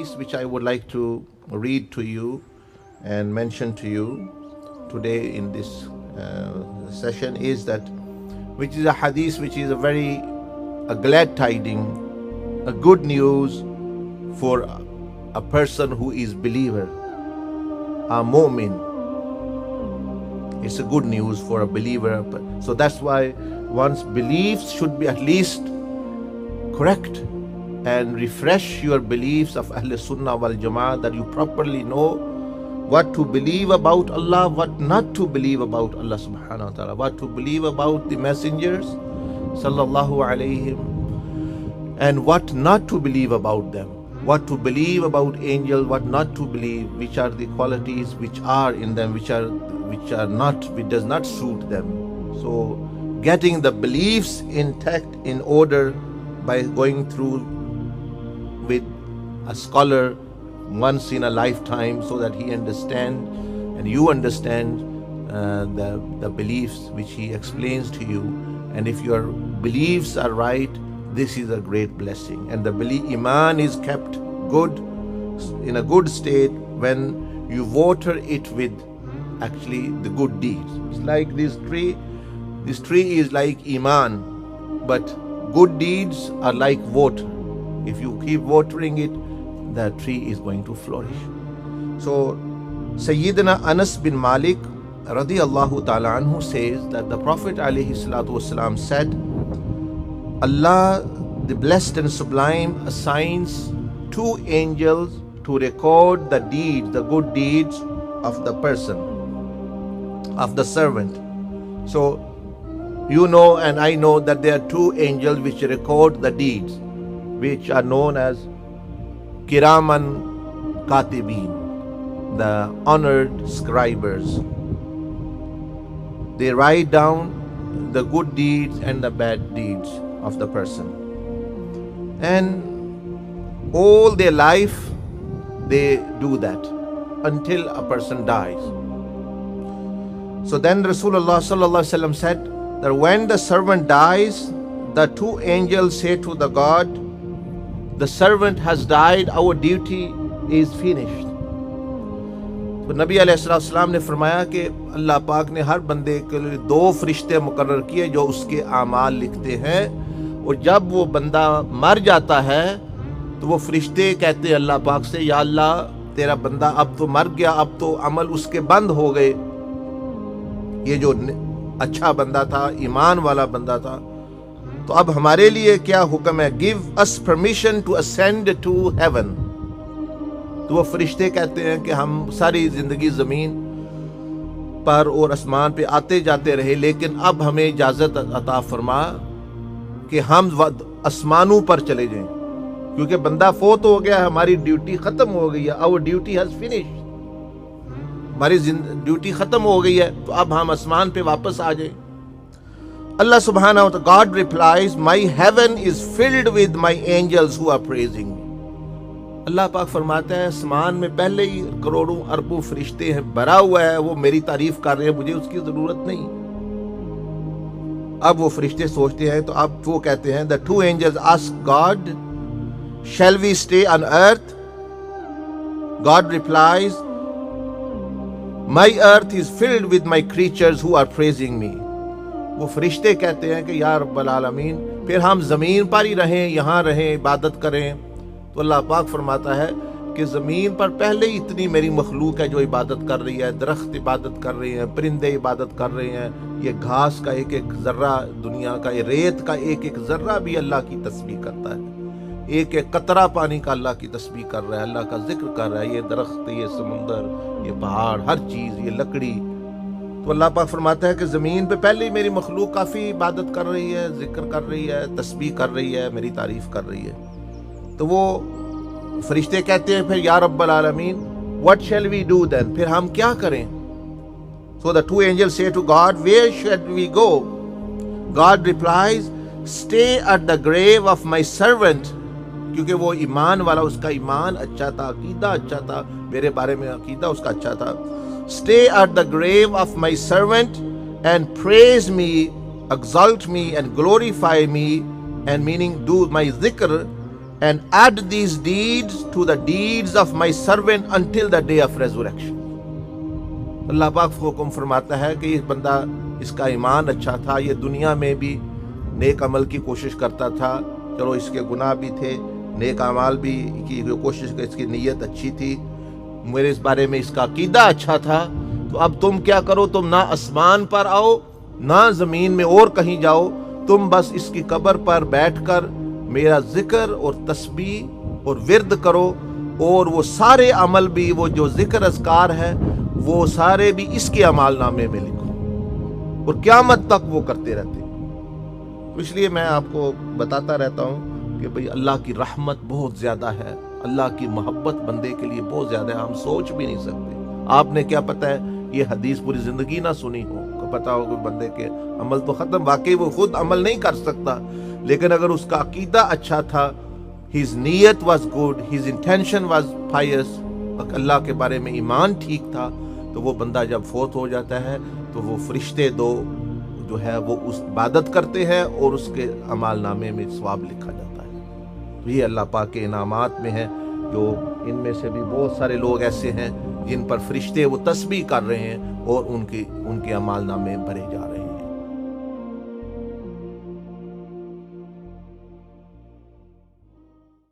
hadith which I would like to read to you and mention to you today in this session is that, which is a hadith which is a glad tiding, a good news for a person who is believer, a mu'min. It's a good news for a believer. So that's why one's beliefs should be at least correct, and refresh your beliefs of Ahl Sunnah wal Jama'ah, that you properly know what to believe about Allah, what not to believe about Allah subhanahu wa ta'ala, what to believe about the messengers sallallahu alayhim, and what not to believe about them, what to believe about angels, what not to believe, which are the qualities which are in them, which does not suit them. So getting the beliefs intact in order by going through with a scholar once in a lifetime, so that he understand and you understand the beliefs which he explains to you. And if your beliefs are right, this is a great blessing. And the iman is kept good, in a good state, when you water it with actually the good deeds. It's like this tree. This tree is like iman, but good deeds are like water. If you keep watering it, the tree is going to flourish. So Sayyidina Anas bin Malik radiyallahu ta'ala anhu says that the Prophet alayhi salatu wasalam said, Allah, the blessed and sublime, assigns 2 angels to record the deeds, the good deeds of the person, of the servant. So you know and I know that there are 2 angels which record the deeds, which are known as Kiraman Katibin, the honored scribers. They write down the good deeds and the bad deeds of the person. And all their life they do that until a person dies. So then Rasulullah sallallahu alaihi wasallam said that when the servant dies, the 2 angels say to the God, the servant has died, our duty is finished. تو نبی علیہ السلام نے فرمایا کہ اللہ پاک نے ہر بندے کے لیے 2 فرشتے مقرر کیے جو اس کے اعمال لکھتے ہیں، اور جب وہ بندہ مر جاتا ہے تو وہ فرشتے کہتے ہیں اللہ پاک سے، یا اللہ تیرا بندہ اب تو مر گیا، اب تو عمل اس کے بند ہو گئے، یہ جو اچھا بندہ تھا، ایمان والا بندہ تھا، تو اب ہمارے لیے کیا حکم ہے؟ give us permission to ascend to heaven. تو وہ فرشتے کہتے ہیں کہ ہم ساری زندگی زمین پر اور آسمان پہ آتے جاتے رہے، لیکن اب ہمیں اجازت عطا فرما کہ ہم آسمانوں پر چلے جائیں، کیونکہ بندہ فوت ہو گیا ہے، ہماری ڈیوٹی ختم ہو گئی ہے. our duty has finished. ہماری ڈیوٹی ختم ہو گئی ہے، تو اب ہم آسمان پہ واپس آ جائیں. اللہ سبحانہ و تعالی, God replies, my heaven is filled with my angels who are praising me. اللہ پاک فرماتا ہے آسمان میں پہلے ہی کروڑوں اربوں فرشتے ہیں، بھرا ہوا ہے، وہ میری تعریف کر رہے ہیں، مجھے اس کی ضرورت نہیں. اب وہ فرشتے سوچتے ہیں، تو اب وہ کہتے ہیں, the 2 angels ask God, shall we stay on earth? God replies, my earth is filled with my creatures who are praising me. وہ فرشتے کہتے ہیں کہ یا رب العالمین پھر ہم زمین پر ہی رہیں، یہاں رہیں، عبادت کریں. تو اللہ پاک فرماتا ہے کہ زمین پر پہلے ہی اتنی میری مخلوق ہے جو عبادت کر رہی ہے، درخت عبادت کر رہے ہیں، پرندے عبادت کر رہے ہیں، یہ گھاس کا ایک ایک ذرہ دنیا کا، یہ ریت کا ایک ایک ذرہ بھی اللہ کی تسبیح کرتا ہے، ایک ایک قطرہ پانی کا اللہ کی تسبیح کر رہا ہے، اللہ کا ذکر کر رہا ہے، یہ درخت، یہ سمندر، یہ پہاڑ، ہر چیز، یہ لکڑی. تو اللہ پاک فرماتا ہے کہ زمین پہ پہلے ہی میری مخلوق کافی عبادت کر رہی ہے، ذکر کر رہی ہے، تسبیح کر رہی ہے، میری تعریف کر رہی ہے. تو وہ فرشتے کہتے ہیں پھر یا رب العالمین what shall we do then؟ پھر ہم کیا کریں؟ So the 2 angels say to God, where should we go? God replies, stay at the grave of my servant. کیونکہ وہ ایمان والا، اس کا ایمان اچھا تھا، عقیدہ اچھا تھا، میرے بارے میں عقیدہ اس کا اچھا تھا. Stay at the grave of my servant and praise me, exalt me and glorify me, and meaning do my zikr and add these deeds to the deeds of my servant until the day of resurrection. اللہ پاک حکم فرماتا ہے کہ یہ بندہ، اس کا ایمان اچھا تھا، یہ دنیا میں بھی نیک عمل کی کوشش کرتا تھا، چلو اس کے گناہ بھی تھے، نیک اعمال بھی کی کوشش، اس کی نیت اچھی تھی، میرے اس بارے میں اس کا عقیدہ اچھا تھا، تو اب تم کیا کرو، تم نہ آسمان پر آؤ نہ زمین میں اور کہیں جاؤ، تم بس اس کی قبر پر بیٹھ کر میرا ذکر اور تسبیح اور ورد کرو، اور وہ سارے عمل بھی، وہ جو ذکر اذکار ہے وہ سارے بھی اس کے اعمال نامے میں لکھو، اور قیامت تک وہ کرتے رہتے. اس لیے میں آپ کو بتاتا رہتا ہوں کہ بھئی اللہ کی رحمت بہت زیادہ ہے، اللہ کی محبت بندے کے لیے بہت زیادہ ہے، ہم سوچ بھی نہیں سکتے. آپ نے کیا پتہ ہے یہ حدیث پوری زندگی نہ سنی ہو، پتا ہو کہ بندے کے عمل تو ختم، واقعی وہ خود عمل نہیں کر سکتا، لیکن اگر اس کا عقیدہ اچھا تھا، his نیت was good, his intention was pious، اللہ کے بارے میں ایمان ٹھیک تھا، تو وہ بندہ جب فوت ہو جاتا ہے تو وہ فرشتے دو جو ہے وہ اس عبادت کرتے ہیں اور اس کے اعمال نامے میں ثواب لکھا جاتا ہے. تو یہ اللہ پاک کے انعامات میں ہے، جو ان میں سے بھی بہت سارے لوگ ایسے ہیں جن پر فرشتے وہ تسبیح کر رہے ہیں اور ان کے اعمال نامے بھرے جا رہے ہیں.